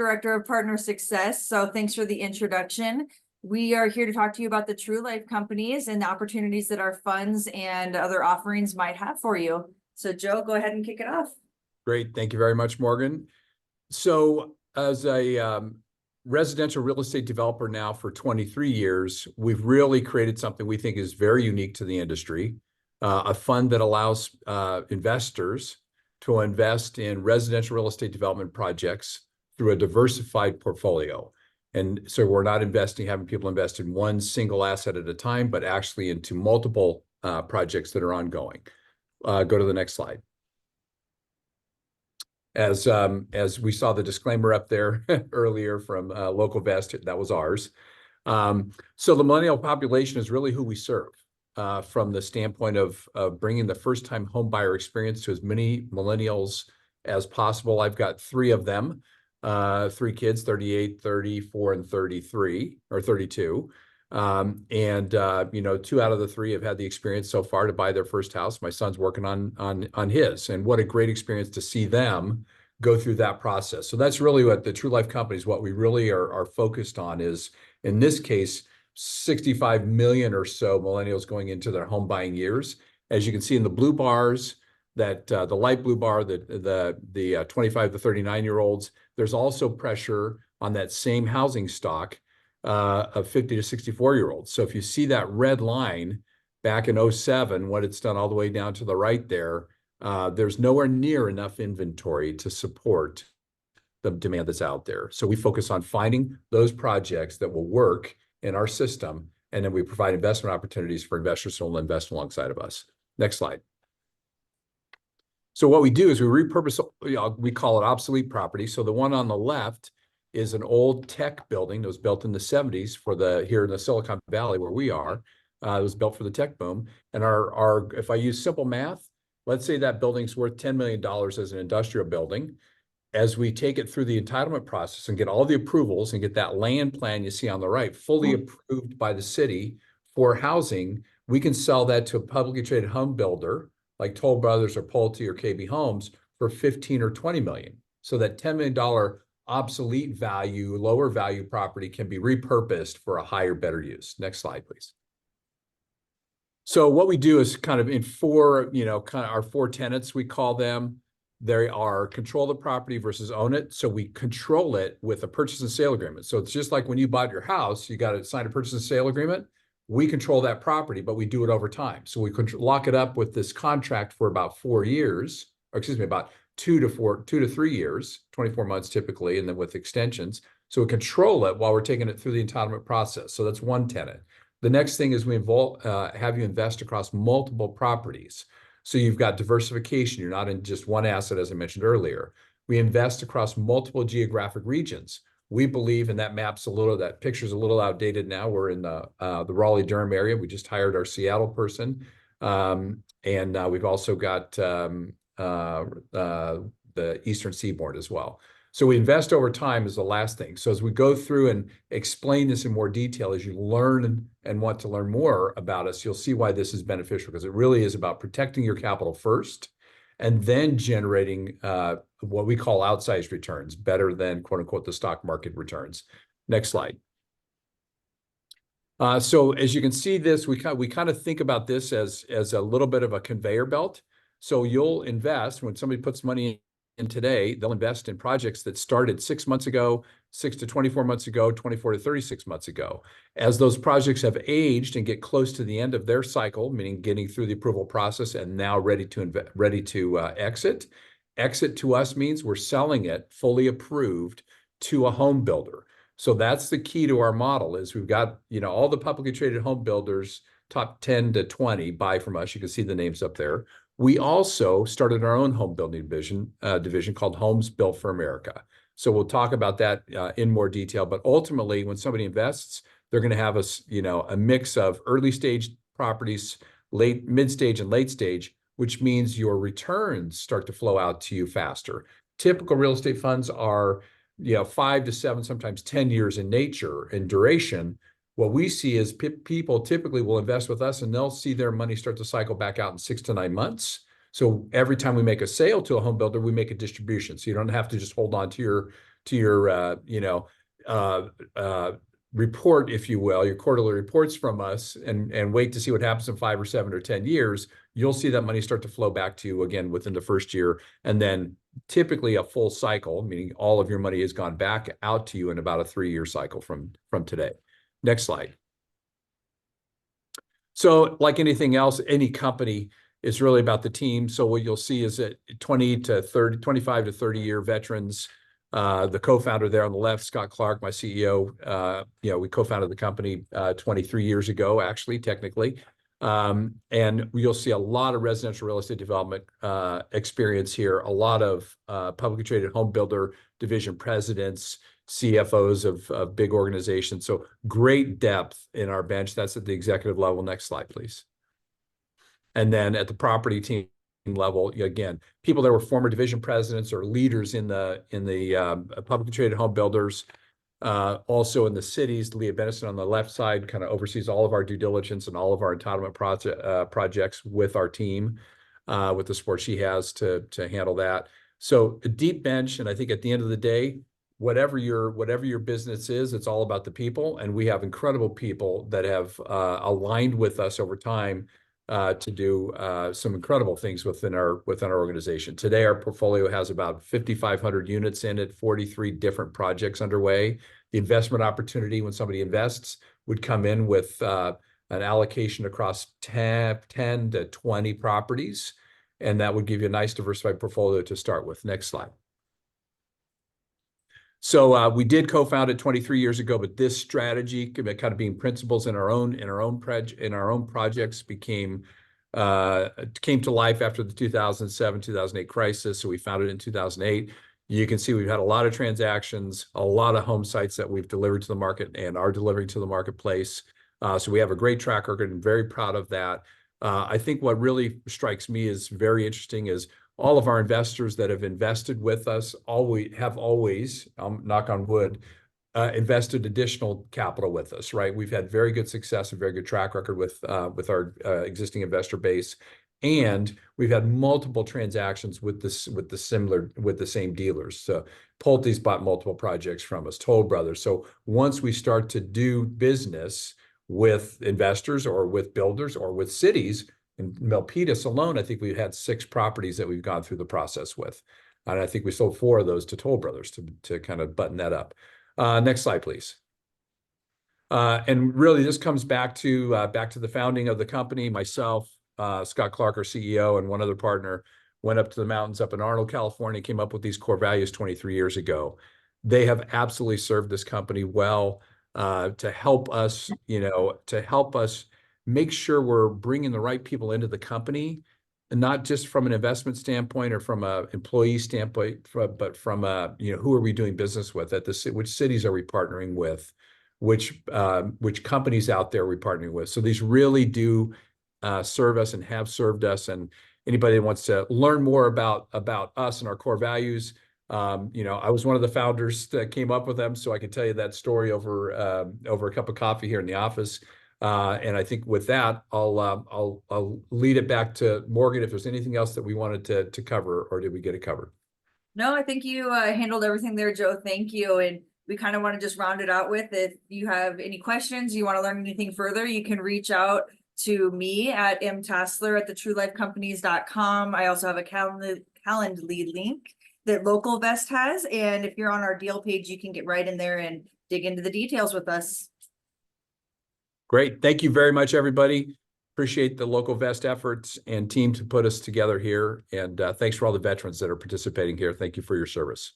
Director of Partner Success. So thanks for the introduction. We are here to talk to you about the True Life companies and the opportunities that our funds and other offerings might have for you. So Joe, go ahead and kick it off. Great. Thank you very much, Morgan. So as a residential real estate developer now for 23 years, we've really created something we think is very unique to the industry, a fund that allows investors to invest in residential real estate development projects through a diversified portfolio. And so we're not having people invest in one single asset at a time, but actually into multiple projects that are ongoing. Go to the next slide. As we saw the disclaimer up there earlier from Localvest, that was ours. So the millennial population is really who we serve from the standpoint of bringing the first-time home buyer experience to as many millennials as possible. I've got three of them. 3 kids, 38, 34, and 33 or 32. And 2 out of the 3 have had the experience so far to buy their first house. My son's working on his, and what a great experience to see them go through that process. So that's really what the True Life companies, what we really are focused on is, in this case, 65 million or so millennials going into their home buying years. As you can see in the blue bars, that the light blue bar, the 25 to 39-year-olds, there's also pressure on that same housing stock of 50 to 64-year-olds. So if you see that red line back in 07, what it's done all the way down to the right there, there's nowhere near enough inventory to support the demand that's out there. So we focus on finding those projects that will work in our system, and then we provide investment opportunities for investors who will invest alongside of us. Next slide. So what we do is we repurpose, we call it obsolete property. So the one on the left is an old tech building that was built in the 70s here in the Silicon Valley where we are. It was built for the tech boom. And if I use simple math, let's say that building's worth $10 million as an industrial building. As we take it through the entitlement process and get all the approvals and get that land plan you see on the right fully approved by the city for housing, we can sell that to a publicly traded home builder like Toll Brothers or Pulte or KB Homes for 15 or 20 million. So that $10 million obsolete value, lower value property can be repurposed for a higher, better use. Next slide, please. So what we do is kind of in our 4 tenets, we call them. They are control the property versus own it. So we control it with a purchase and sale agreement. So it's just like when you bought your house, you got to sign a purchase and sale agreement. We control that property, but we do it over time. So we lock it up with this contract for about 4 years, or excuse me, about 2 to 3 years, 24 months typically, and then with extensions. So we control it while we're taking it through the entitlement process. So that's one tenet. The next thing is we have you invest across multiple properties. So you've got diversification. You're not in just one asset, as I mentioned earlier. We invest across multiple geographic regions. We believe, and that picture's a little outdated now. We're in the Raleigh-Durham area. We just hired our Seattle person. And we've also got the Eastern Seaboard as well. So we invest over time is the last thing. So as we go through and explain this in more detail, as you learn and want to learn more about us, you'll see why this is beneficial, because it really is about protecting your capital first and then generating what we call outsized returns, better than, quote unquote, the stock market returns. Next slide. So as you can see this, we kind of think about this as a little bit of a conveyor belt. So you'll invest, when somebody puts money in today, they'll invest in projects that started 6 months ago, 6 to 24 months ago, 24 to 36 months ago. As those projects have aged and get close to the end of their cycle, meaning getting through the approval process and now ready to exit. Exit to us means we're selling it fully approved to a home builder. So that's the key to our model is we've got, all the publicly traded home builders, top 10 to 20 buy from us. You can see the names up there. We also started our own home building division called Homes Built for America. So we'll talk about that in more detail. But ultimately, when somebody invests, they're going to have a mix of early stage properties, mid stage, and late stage, which means your returns start to flow out to you faster. Typical real estate funds are 5 to 7, sometimes 10 years in nature and duration. What we see is people typically will invest with us and they'll see their money start to cycle back out in 6 to 9 months. So every time we make a sale to a home builder, we make a distribution. So you don't have to just hold on to report, if you will, your quarterly reports from us, and wait to see what happens in 5 or 7 or 10 years, you'll see that money start to flow back to you again within the first year. And then typically a full cycle, meaning all of your money has gone back out to you in about a 3-year cycle from today. Next slide. So like anything else, any company, is really about the team. So what you'll see is that 25 to 30-year veterans. The co-founder there on the left, Scott Clark, my CEO, we co-founded the company 23 years ago, actually, technically. And you'll see a lot of residential real estate development experience here, a lot of publicly traded home builder division presidents, CFOs of big organizations. So great depth in our bench. That's at the executive level. Next slide, please. And then at the property team level, again, people that were former division presidents or leaders in the publicly traded home builders. Also in the cities, Leah Benison on the left side kind of oversees all of our due diligence and all of our entitlement projects with our team, with the support she has to handle that. So a deep bench, and I think at the end of the day, whatever your business is, it's all about the people, and we have incredible people that have aligned with us over time to do some incredible things within our organization. Today, our portfolio has about 5,500 units in it, 43 different projects underway. The investment opportunity when somebody invests would come in with an allocation across 10 to 20 properties, and that would give you a nice diversified portfolio to start with. Next slide. So we did co-found it 23 years ago, but this strategy, kind of being principles in our own projects, came to life after the 2007-2008 crisis. So we founded it in 2008. You can see we've had a lot of transactions, a lot of home sites that we've delivered to the market and are delivering to the marketplace. So we have a great track record and very proud of that. I think what really strikes me as very interesting is all of our investors that have invested with us have always, knock on wood, invested additional capital with us, right? We've had very good success and very good track record with our existing investor base, and we've had multiple transactions with the same dealers. So Pulte's bought multiple projects from us, Toll Brothers. So once we start to do business with investors or with builders or with cities, in Milpitas alone, I think we've had 6 properties that we've gone through the process with. And I think we sold 4 of those to Toll Brothers to kind of button that up. Next slide, please. And really, this comes back to the founding of the company. Myself, Scott Clark, our CEO, and one other partner went up to the mountains up in Arnold, California, came up with these core values 23 years ago. They have absolutely served this company well to help us make sure we're bringing the right people into the company, and not just from an investment standpoint or from an employee standpoint, but from who are we doing business with? Which cities are we partnering with? Which companies out there are we partnering with? So these really do serve us and have served us. And anybody that wants to learn more about us and our core values, I was one of the founders that came up with them, so I can tell you that story over a cup of coffee here in the office. And I think with that, I'll lead it back to Morgan if there's anything else that we wanted to cover, or did we get it covered? No, I think you handled everything there, Joe. Thank you. And we kind of want to just round it out with, if you have any questions, you want to learn anything further, you can reach out to me at mtassler@thetruelifecompanies.com. I also have a Calendly link that Localvest has. And if you're on our deal page, you can get right in there and dig into the details with us. Great. Thank you very much, everybody. Appreciate the Localvest efforts and team to put us together here. And thanks for all the veterans that are participating here. Thank you for your service.